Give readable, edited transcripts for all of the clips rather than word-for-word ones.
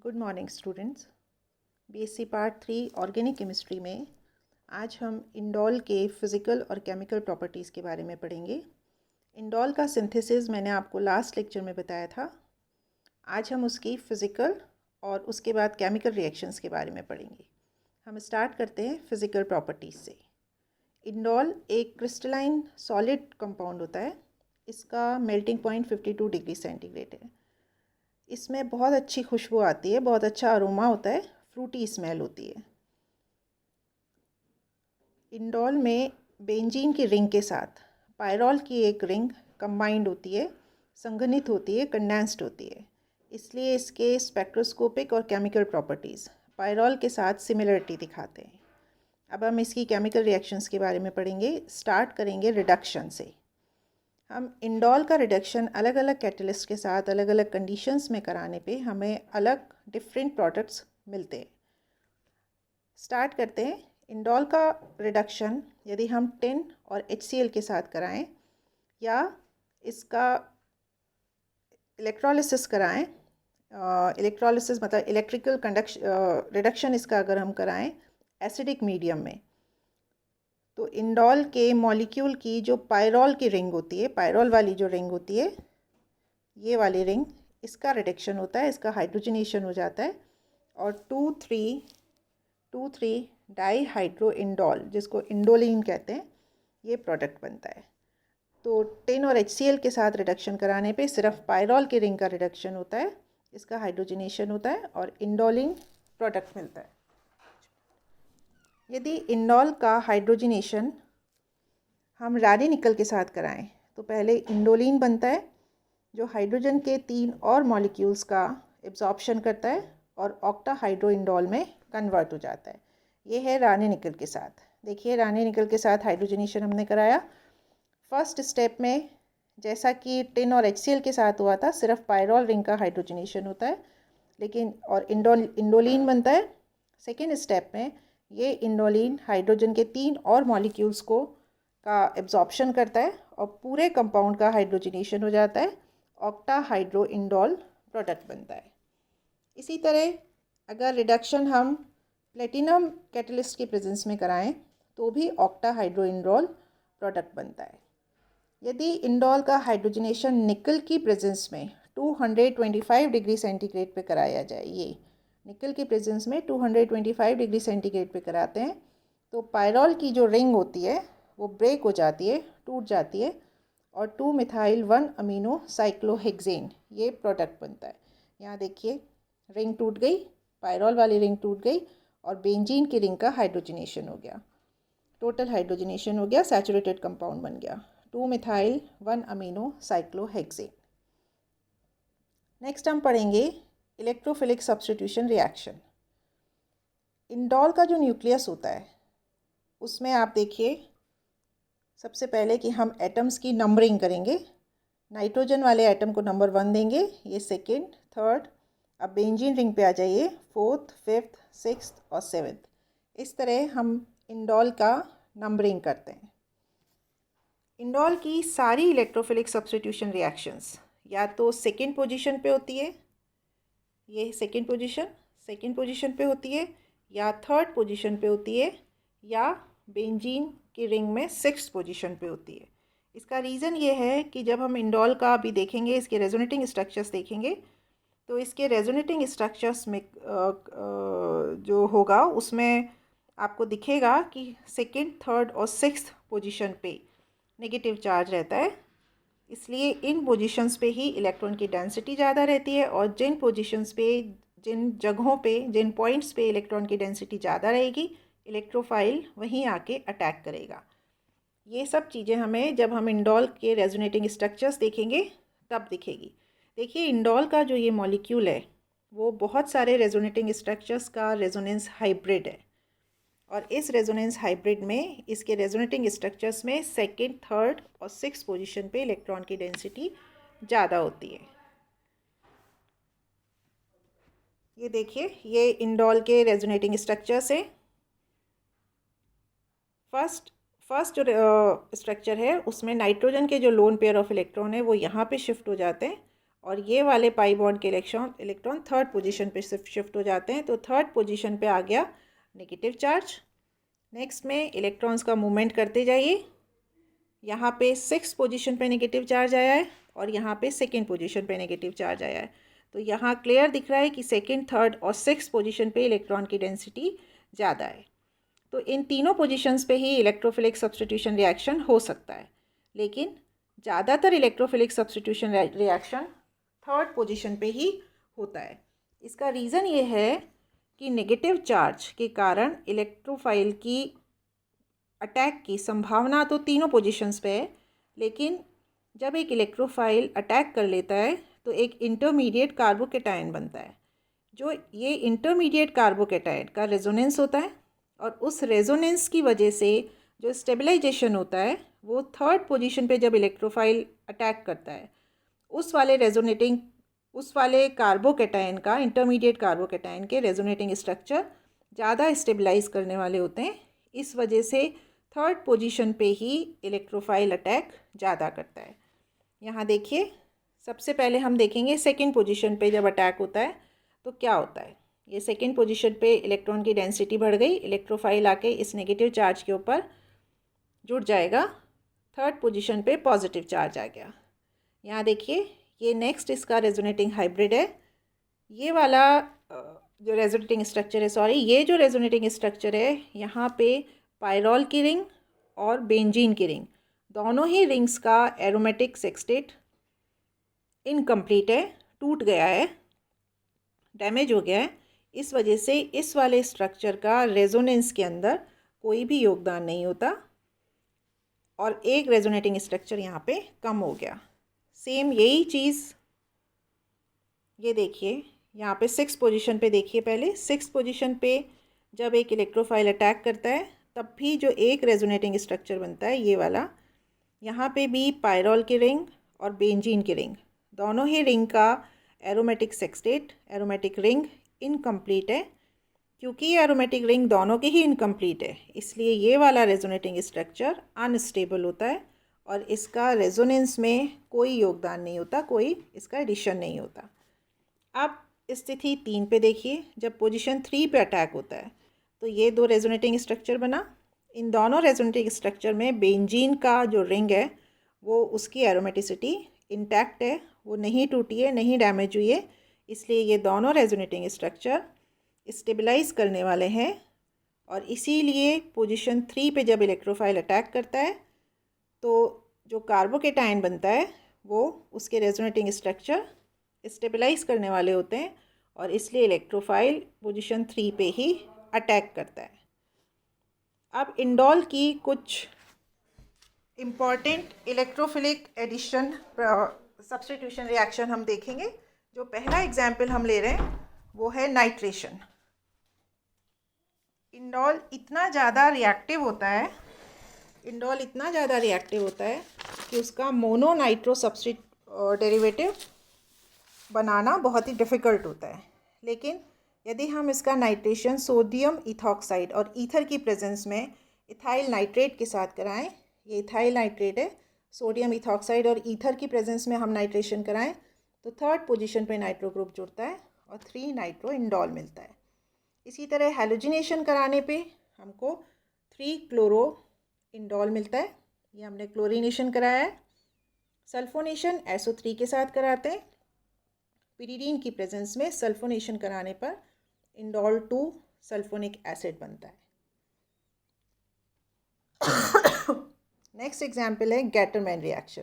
Good morning students. BSc part 3 organic chemistry में आज हम इंडोल के फ़िज़िकल और केमिकल प्रॉपर्टीज़ के बारे में पढ़ेंगे। इंडोल का सिंथेसिस मैंने आपको लास्ट लेक्चर में बताया था। आज हम उसकी फ़िज़िकल और उसके बाद केमिकल रिएक्शंस के बारे में पढ़ेंगे। हम स्टार्ट करते हैं फ़िज़िकल प्रॉपर्टीज़ से। इंडोल एक क्रिस्टलाइन सॉलिड कंपाउंड होता है। इसका मेल्टिंग पॉइंट 52 डिग्री सेंटीग्रेड है। इसमें बहुत अच्छी खुशबू आती है, बहुत अच्छा अरोमा होता है, फ्रूटी स्मेल होती है। इंडोल में बेंजीन की रिंग के साथ पायरॉल की एक रिंग कंबाइंड होती है, संघनित होती है, कंडेंस्ड होती है। इसलिए इसके स्पेक्ट्रोस्कोपिक और केमिकल प्रॉपर्टीज़ पायरॉल के साथ सिमिलरिटी दिखाते हैं। अब हम इसकी केमिकल रिएक्शंस के बारे में पढ़ेंगे। स्टार्ट करेंगे रिडक्शन से। हम इंडोल का रिडक्शन अलग अलग कैटलिस्ट के साथ अलग अलग कंडीशंस में कराने पे हमें अलग डिफरेंट प्रोडक्ट्स मिलते हैं। स्टार्ट करते हैं। इंडोल का रिडक्शन यदि हम टिन और HCl के साथ कराएं या इसका इलेक्ट्रोलिसिस कराएं, इलेक्ट्रोलिसिस मतलब इलेक्ट्रिकल रिडक्शन इसका अगर हम कराएं एसिडिक मीडियम में, तो इंडोल के मॉलिक्यूल की जो पायरॉल की रिंग होती है, पायरॉल वाली जो रिंग होती है, ये वाली रिंग, इसका रिडक्शन होता है, इसका हाइड्रोजनेशन हो जाता है और 2,3 डाई हाइड्रो इंडोल, जिसको इंडोलिन कहते हैं, ये प्रोडक्ट बनता है। तो टिन और HCl के साथ रिडक्शन कराने पे सिर्फ पायरॉल की रिंग का रिडक्शन होता है, इसका हाइड्रोजनेशन होता है और इंडोलिन प्रोडक्ट मिलता है। यदि इंडोल का हाइड्रोजनेशन हम रानी निकल के साथ कराएं तो पहले इंडोलिन बनता है, जो हाइड्रोजन के 3 और मॉलिक्यूल्स का एब्जॉर्प्शन करता है और ऑक्टा हाइड्रो इंडोल में कन्वर्ट हो जाता है। ये है रानी निकल के साथ। देखिए, रानी निकल के साथ हाइड्रोजनेशन हमने कराया। फर्स्ट स्टेप में जैसा कि टिन और HCl के साथ हुआ था, सिर्फ पायरॉल रिंग का हाइड्रोजनेशन होता है, लेकिन और इंडोलिन बनता है। सेकेंड स्टेप में ये इंडोलिन हाइड्रोजन के 3 और मॉलिक्यूल्स को का एब्जॉर्प्शन करता है और पूरे कंपाउंड का हाइड्रोजनेशन हो जाता है, ऑक्टा हाइड्रो इंडोल प्रोडक्ट बनता है। इसी तरह अगर रिडक्शन हम प्लेटिनम कैटलिस्ट के प्रेजेंस में कराएं तो भी ऑक्टा हाइड्रो इंडोल प्रोडक्ट बनता है। यदि इंडोल का हाइड्रोजनेशन निकल की प्रेजेंस में 225 डिग्री सेंटीग्रेड पे कराया जाए, ये निकल के प्रेजेंस में 225 डिग्री सेंटीग्रेड पे कराते हैं, तो पायरॉल की जो रिंग होती है वो ब्रेक हो जाती है, टूट जाती है और 2-मिथाइल 1-अमीनो साइक्लोहेक्सेन ये प्रोडक्ट बनता है। यहाँ देखिए, रिंग टूट गई, पायरॉल वाली रिंग टूट गई और बेंजीन की रिंग का हाइड्रोजनेशन हो गया, टोटल हाइड्रोजनेशन हो गया, सैचुरेटेड कंपाउंड बन गया 2-मिथाइल 1-अमीनो साइक्लोहेक्सेन। नेक्स्ट हम पढ़ेंगे इलेक्ट्रोफिलिक सब्स्टिट्यूशन रिएक्शन। इंडोल का जो न्यूक्लियस होता है उसमें आप देखिए, सबसे पहले कि हम एटम्स की नंबरिंग करेंगे। नाइट्रोजन वाले एटम को नंबर 1 देंगे, ये सेकेंड, थर्ड। अब बेंजीन रिंग पे आ जाइए, 4th, 5th, 6th और 7th। इस तरह हम इंडोल का नंबरिंग करते हैं। इंडोल की सारी इलेक्ट्रोफिलिक सब्स्टिट्यूशन रिएक्शंस या तो सेकेंड पोजीशन पे होती है, ये सेकेंड पोजीशन पे होती है, या थर्ड पोजीशन पे होती है, या बेंजीन की रिंग में 6th पोजीशन पे होती है। इसका रीज़न ये है कि जब हम इंडोल का अभी देखेंगे, इसके रेजोनेटिंग स्ट्रक्चर्स देखेंगे, तो इसके रेजोनेटिंग स्ट्रक्चर्स में जो होगा उसमें आपको दिखेगा कि सेकेंड, थर्ड और 6th पोजीशन पे नेगेटिव चार्ज रहता है। इसलिए इन पोजीशंस पे ही इलेक्ट्रॉन की डेंसिटी ज़्यादा रहती है और जिन पोजीशंस पे, जिन जगहों पे, जिन पॉइंट्स पे इलेक्ट्रॉन की डेंसिटी ज़्यादा रहेगी, इलेक्ट्रोफाइल वहीं आके अटैक करेगा। ये सब चीज़ें हमें जब हम इंडोल के रेजोनेटिंग स्ट्रक्चर्स देखेंगे तब दिखेगी। देखिए, इंडोल का जो ये मॉलिक्यूल है वो बहुत सारे रेजोनेटिंग स्ट्रक्चर्स का रेजोनेंस हाइब्रिड है और इस रेजोनेंस हाइब्रिड में इसके रेजोनेटिंग स्ट्रक्चर्स में सेकेंड, थर्ड और 6th पोजीशन पे इलेक्ट्रॉन की डेंसिटी ज़्यादा होती है। ये देखिए, ये इंडोल के रेजोनेटिंग स्ट्रक्चर्स है। फर्स्ट जो स्ट्रक्चर है उसमें नाइट्रोजन के जो लोन पेयर ऑफ इलेक्ट्रॉन है वो यहाँ पे शिफ्ट हो जाते हैं और ये वाले पाई बॉन्ड के इलेक्ट्रॉन थर्ड पोजीशन पे शिफ्ट हो जाते हैं। तो थर्ड पोजीशन पे आ गया नेगेटिव चार्ज। नेक्स्ट में इलेक्ट्रॉन्स का मूवमेंट करते जाइए। यहाँ पे 6th पोजीशन पे नेगेटिव चार्ज आया है और यहाँ पे 2nd पोजीशन पे नेगेटिव चार्ज आया है। तो यहाँ क्लियर दिख रहा है कि 2nd, 3rd और 6th पोजीशन पे इलेक्ट्रॉन की डेंसिटी ज़्यादा है। तो इन तीनों पोजीशंस पे ही इलेक्ट्रोफिलिक सब्स्टिट्यूशन रिएक्शन हो सकता है, लेकिन ज़्यादातर electrophilic substitution reaction 3rd position पे ही होता है। इसका रीज़न ये है कि नेगेटिव चार्ज के कारण इलेक्ट्रोफाइल की अटैक की संभावना तो तीनों पोजीशंस पे है, लेकिन जब एक इलेक्ट्रोफाइल अटैक कर लेता है तो एक इंटरमीडिएट कार्बोकेटायन बनता है। जो ये इंटरमीडिएट कार्बोकेटायन का रेजोनेंस होता है और उस रेजोनेंस की वजह से जो स्टेबलाइजेशन होता है वो 3rd पोजीशन पे जब इलेक्ट्रोफाइल अटैक करता है उस वाले कार्बोकेटायन का, इंटरमीडिएट कार्बोकेटायन के रेजोनेटिंग स्ट्रक्चर ज़्यादा स्टेबलाइज करने वाले होते हैं। इस वजह से 3rd पोजीशन पे ही इलेक्ट्रोफाइल अटैक ज़्यादा करता है। यहाँ देखिए, सबसे पहले हम देखेंगे 2nd पोजीशन पे जब अटैक होता है तो क्या होता है। ये 2nd पोजीशन पे इलेक्ट्रॉन की डेंसिटी बढ़ गई, इलेक्ट्रोफाइल आके इस नेगेटिव चार्ज के ऊपर जुड़ जाएगा। 3rd पोजीशन पे पॉजिटिव चार्ज आ गया। यहाँ देखिए, ये नेक्स्ट इसका रेजोनेटिंग हाइब्रिड है। ये वाला जो रेजोनेटिंग स्ट्रक्चर है, ये जो रेजोनेटिंग स्ट्रक्चर है, यहाँ पे पायरॉल की रिंग और बेंजीन की रिंग, दोनों ही रिंग्स का एरोमेटिक सेक्सटेट इनकम्प्लीट है, टूट गया है, डैमेज हो गया है। इस वजह से इस वाले स्ट्रक्चर का रेजोनेंस के अंदर कोई भी योगदान नहीं होता और एक रेजोनेटिंग स्ट्रक्चर यहाँ पे कम हो गया। सेम यही चीज़ ये देखिए, यहाँ पे 6th पोजीशन पे देखिए। पहले 6th पोजीशन पे जब एक इलेक्ट्रोफाइल अटैक करता है तब भी जो एक रेजोनेटिंग स्ट्रक्चर बनता है ये वाला, यहाँ पे भी पायरॉल की रिंग और बेंजीन की रिंग, दोनों ही रिंग का aromatic sextet, aromatic ring incomplete है। क्योंकि ये एरोमेटिक रिंग दोनों की ही इनकम्प्लीट है, इसलिए ये वाला रेजोनेटिंग स्ट्रक्चर अनस्टेबल होता है और इसका रेजोनेंस में कोई योगदान नहीं होता, कोई इसका एडिशन नहीं होता। अब स्थिति 3 पे देखिए, जब पोजीशन 3 पे अटैक होता है तो ये दो रेजोनेटिंग स्ट्रक्चर बना। इन दोनों रेजोनेटिंग स्ट्रक्चर में बेंजीन का जो रिंग है वो उसकी एरोमेटिसिटी इंटैक्ट है, वो नहीं टूटी है, नहीं डैमेज हुई है, इसलिए ये दोनों रेजोनेटिंग स्ट्रक्चर स्टेबलाइज करने वाले हैं। और इसीलिए पोजीशन 3 पे जब इलेक्ट्रोफाइल अटैक करता है तो जो कार्बोकेटायन बनता है वो उसके रेजोनेटिंग स्ट्रक्चर स्टेबलाइज करने वाले होते हैं और इसलिए इलेक्ट्रोफाइल पोजीशन 3 पे ही अटैक करता है। अब इंडोल की कुछ important electrophilic addition substitution reaction हम देखेंगे। जो पहला एग्जाम्पल हम ले रहे हैं वो है नाइट्रेशन। इंडोल इतना ज़्यादा रिएक्टिव होता है कि उसका मोनोनाइट्रो डेरिवेटिव बनाना बहुत ही डिफ़िकल्ट होता है। लेकिन यदि हम इसका नाइट्रेशन सोडियम इथॉक्साइड और ईथर की प्रेजेंस में इथाइल नाइट्रेट के साथ कराएं, ये इथाइल नाइट्रेट है, सोडियम इथॉक्साइड और ईथर की प्रेजेंस में हम नाइट्रेशन कराएं तो 3rd पोजीशन पे नाइट्रो ग्रुप जुड़ता है और 3 नाइट्रो इंडोल मिलता है। इसी तरह हैलोजिनेशन कराने पे हमको 3 क्लोरो इंडोल मिलता है, ये हमने क्लोरीनेशन कराया है। सल्फोनेशन SO3 के साथ कराते हैं। पिरीडीन की प्रेजेंस में सल्फोनेशन कराने पर इंडोल 2 सल्फोनिक एसिड बनता है। नेक्स्ट एग्जाम्पल है गैटरमैन रिएक्शन।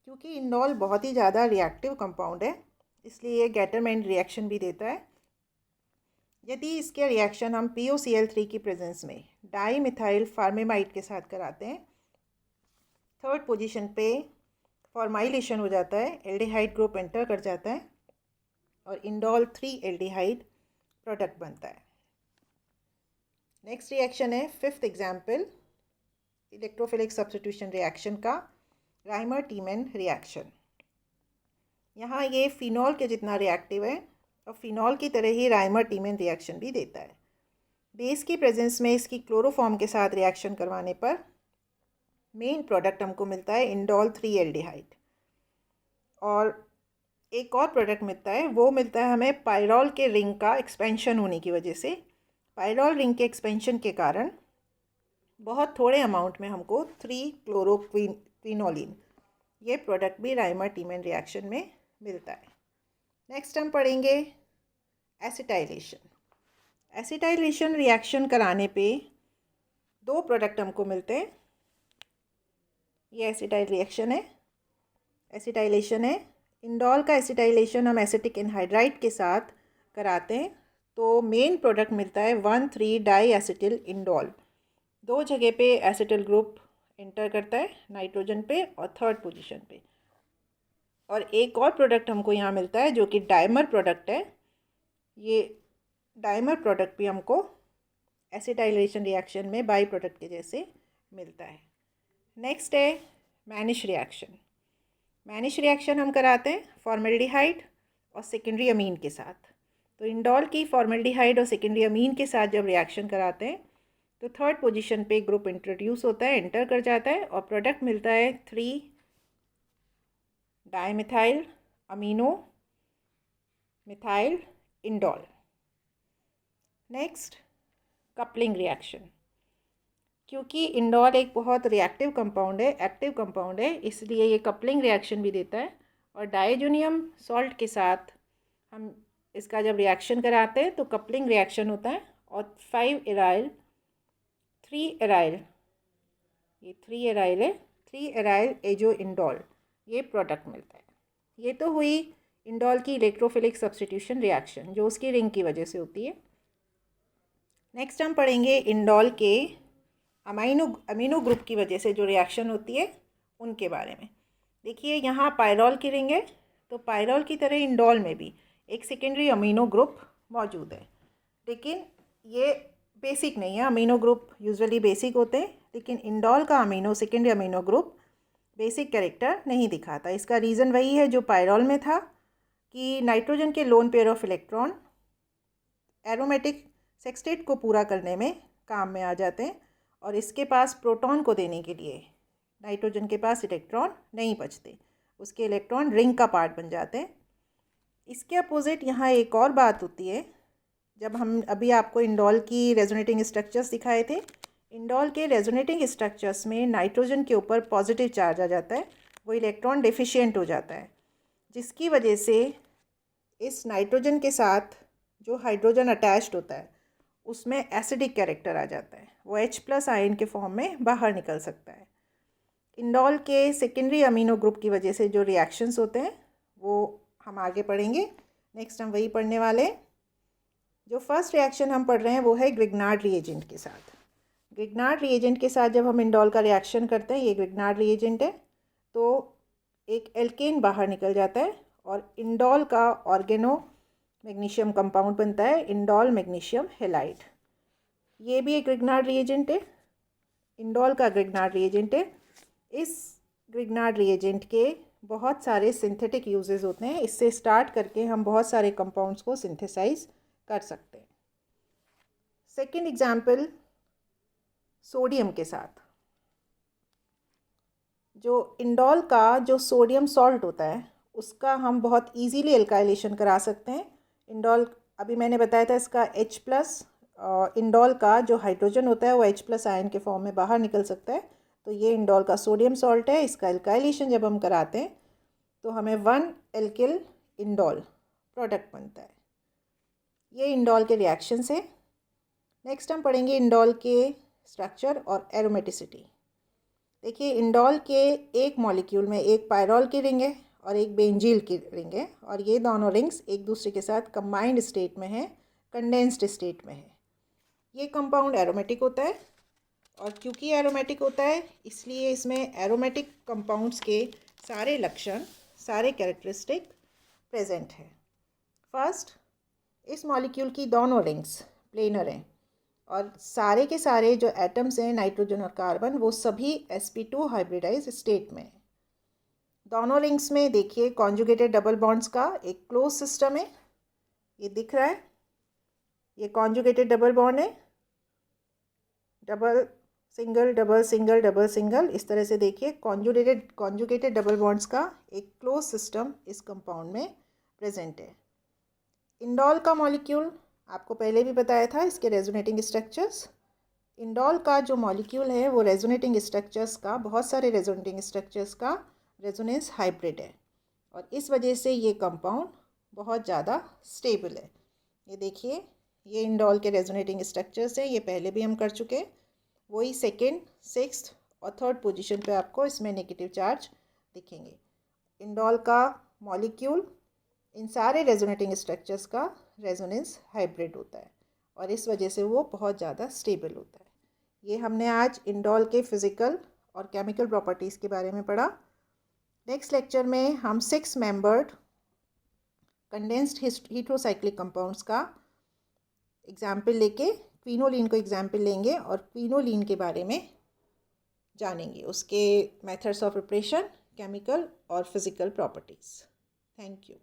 क्योंकि इंडोल बहुत ही ज़्यादा रिएक्टिव कंपाउंड है इसलिए ये गैटरमैन रिएक्शन भी देता है। यदि इसके रिएक्शन हम POCl3 की प्रेजेंस में डाईमिथाइल फार्मेमाइड के साथ कराते हैं, 3rd पोजीशन पे फॉर्माइलेशन हो जाता है, एल्डिहाइड ग्रुप एंटर कर जाता है और इंडोल 3 एल्डिहाइड प्रोडक्ट बनता है। नेक्स्ट रिएक्शन है 5th example electrophilic substitution reaction का, राइमर टीमैन रिएक्शन। यहाँ ये फिनॉल के जितना रिएक्टिव है और फिनॉल की तरह ही राइमर टीमैन रिएक्शन भी देता है। बेस की प्रेजेंस में इसकी क्लोरोफॉर्म के साथ रिएक्शन करवाने पर मेन प्रोडक्ट हमको मिलता है इंडोल 3 एल्डिहाइड और एक और प्रोडक्ट मिलता है, वो मिलता है हमें पायरॉल के रिंग का एक्सपेंशन होने की वजह से। पायरॉल रिंग के एक्सपेंशन के कारण बहुत थोड़े अमाउंट में हमको 3-क्लोरोक्विनोलिन ये प्रोडक्ट भी राइमर टीमन रिएक्शन में मिलता है। नेक्स्ट हम पढ़ेंगे एसिटाइलेशन। एसिटाइलेशन रिएक्शन कराने पे दो प्रोडक्ट हमको मिलते हैं। ये एसिटाइलेशन है। इंडोल का एसिटाइलेशन हम एसिटिक एनहाइड्राइड के साथ कराते हैं तो मेन प्रोडक्ट मिलता है 1,3 डाई एसिटिल इंडोल। दो जगह पे एसिटिल ग्रुप इंटर करता है, नाइट्रोजन पे और थर्ड पोजीशन पे। और एक और प्रोडक्ट हमको यहाँ मिलता है जो कि डाइमर प्रोडक्ट है। ये डाइमर प्रोडक्ट भी हमको एसिटाइलेशन रिएक्शन में बाई प्रोडक्ट के जैसे मिलता है। नेक्स्ट है मैनिश रिएक्शन। मैनिश रिएक्शन हम कराते हैं फॉर्मेल्डिहाइड और सेकेंडरी अमीन के साथ। तो इंडोल की फॉर्मेल्डिहाइड और सेकेंडरी अमीन के साथ जब रिएक्शन कराते हैं तो थर्ड पोजीशन पे ग्रुप इंट्रोड्यूस होता है, एंटर कर जाता है और प्रोडक्ट मिलता है 3 dimethyl amino methyl indole. Next coupling reaction. क्योंकि इंडोल एक बहुत रिएक्टिव कंपाउंड है, एक्टिव कंपाउंड है, इसलिए ये कपलिंग रिएक्शन भी देता है। और डाइजोनियम सॉल्ट के साथ हम इसका जब रिएक्शन कराते हैं तो कपलिंग रिएक्शन होता है और 3 एराइल एजो इंडोल ये प्रोडक्ट मिलता है। ये तो हुई इंडोल की इलेक्ट्रोफिलिक सब्स्टिट्यूशन रिएक्शन जो उसकी रिंग की वजह से होती है। नेक्स्ट हम पढ़ेंगे इंडोल के अमीनो ग्रुप की वजह से जो रिएक्शन होती है उनके बारे में। देखिए यहाँ पायरॉल की रिंग है, तो पायरॉल की तरह इंडोल में भी एक सेकेंडरी अमीनो ग्रुप मौजूद है, लेकिन ये बेसिक नहीं है। अमीनो ग्रुप यूजुअली बेसिक होते हैं, लेकिन इंडोल का secondary amino group basic character नहीं दिखाता। इसका रीज़न वही है जो पायरॉल में था कि नाइट्रोजन के lone pair of electron aromatic sextet को पूरा करने में काम में आ जाते हैं और इसके पास प्रोटॉन को देने के लिए नाइट्रोजन के पास इलेक्ट्रॉन नहीं बचते, उसके इलेक्ट्रॉन रिंग का पार्ट बन जाते हैं। इसके अपोजिट यहाँ एक और बात होती है। जब हम अभी आपको इंडोल की रेजोनेटिंग स्ट्रक्चर्स दिखाए थे, इंडोल के रेजोनेटिंग स्ट्रक्चर्स में नाइट्रोजन के ऊपर पॉजिटिव चार्ज आ जाता है, वो इलेक्ट्रॉन डेफिशिएंट हो जाता है, जिसकी वजह से इस नाइट्रोजन के साथ जो हाइड्रोजन अटैच्ड होता है उसमें एसिडिक कैरेक्टर आ जाता है, वो H+ आयन के फॉर्म में बाहर निकल सकता है। इंडोल के सेकेंडरी अमीनो ग्रुप की वजह से जो रिएक्शंस होते हैं वो हम आगे पढ़ेंगे। नेक्स्ट हम वही पढ़ने वाले। जो फर्स्ट रिएक्शन हम पढ़ रहे हैं वो है ग्रिग्नार्ड रिएजेंट के साथ। ग्रिग्नार्ड रिएजेंट के साथ जब हम इंडोल का रिएक्शन करते हैं, ये ग्रिग्नार्ड रिएजेंट है, तो एक एल्केन बाहर निकल जाता है और इंडोल का ऑर्गेनो मैग्नीशियम कंपाउंड बनता है, इंडोल मैग्नीशियम हेलाइड। ये भी एक ग्रिग्नार्ड रिएजेंट है, इंडोल का ग्रिग्नार्ड रिएजेंट है। इस ग्रिग्नार्ड रिएजेंट के बहुत सारे सिंथेटिक यूजेस होते हैं, इससे स्टार्ट करके हम बहुत सारे कंपाउंड्स को सिंथेसाइज कर सकते हैं। सेकेंड एग्जाम्पल सोडियम के साथ। जो इंडोल का जो सोडियम सॉल्ट होता है उसका हम बहुत इजीली एल्काइलेशन करा सकते हैं। इंडोल अभी मैंने बताया था इसका H+, इंडोल का जो हाइड्रोजन होता है वो H+ आयन के फॉर्म में बाहर निकल सकता है। तो ये इंडोल का सोडियम सॉल्ट है, इसका एल्काइलेशन जब हम कराते हैं तो हमें 1 एल्किल इंडोल प्रोडक्ट बनता है। ये इंडोल के रिएक्शन से। नेक्स्ट हम पढ़ेंगे इंडोल के स्ट्रक्चर और एरोमेटिसिटी। देखिए इंडोल के एक मॉलिक्यूल में एक पायरॉल की रिंग है और एक बेंजील की रिंग है, और ये दोनों रिंग्स एक दूसरे के साथ कंबाइंड स्टेट में है, कंडेंस्ड स्टेट में है। ये कंपाउंड एरोमेटिक होता है, और क्योंकि एरोमेटिक होता है इसलिए इसमें एरोमेटिक कंपाउंड्स के सारे लक्षण, सारे कैरेक्टरिस्टिक प्रेजेंट है। फर्स्ट, इस मॉलिक्यूल की दोनों रिंग्स प्लेनर हैं और सारे के सारे जो एटम्स हैं नाइट्रोजन और कार्बन वो सभी sp2 हाइब्रिडाइज स्टेट में है। दोनों रिंग्स में देखिए कॉन्जुगेटेड डबल बॉन्ड्स का एक क्लोज सिस्टम है, ये दिख रहा है, ये कॉन्जुगेटेड डबल बॉन्ड है, double single double single double single, इस तरह से देखिए कॉन्जुगेटेड डबल बॉन्ड्स का एक क्लोज सिस्टम इस कंपाउंड में प्रेजेंट है। इंडोल का मॉलिक्यूल आपको पहले भी बताया था, इसके रेजोनेटिंग स्ट्रक्चर्स। इंडोल का जो मॉलिक्यूल है वो रेजोनेटिंग स्ट्रक्चर्स का, बहुत सारे रेजोनेटिंग स्ट्रक्चर्स का रेजोनेंस हाइब्रिड है और इस वजह से ये कंपाउंड बहुत ज़्यादा स्टेबल है। ये देखिए, ये इंडोल के रेजोनेटिंग स्ट्रक्चर्स हैं, ये पहले भी हम कर चुके हैं। वही सेकेंड, सिक्स्थ और थर्ड पोजीशन पे आपको इसमें नेगेटिव चार्ज दिखेंगे। इंडोल का मॉलिक्यूल इन सारे रेजोनेटिंग स्ट्रक्चर्स का रेजोनेंस हाइब्रिड होता है और इस वजह से वो बहुत ज़्यादा स्टेबल होता है। ये हमने आज इंडोल के फिज़िकल और केमिकल प्रॉपर्टीज़ के बारे में पढ़ा। नेक्स्ट लेक्चर में हम 6 मेंबर्ड कंडेंस्ड हीटेरोसाइक्लिक कंपाउंड्स का एग्जाम्पल लेके क्विनोलिन को एग्जाम्पल लेंगे और क्विनोलिन के बारे में जानेंगे, उसके मेथड्स ऑफ प्रिपरेशन, केमिकल और फिज़िकल प्रॉपर्टीज़। Thank you.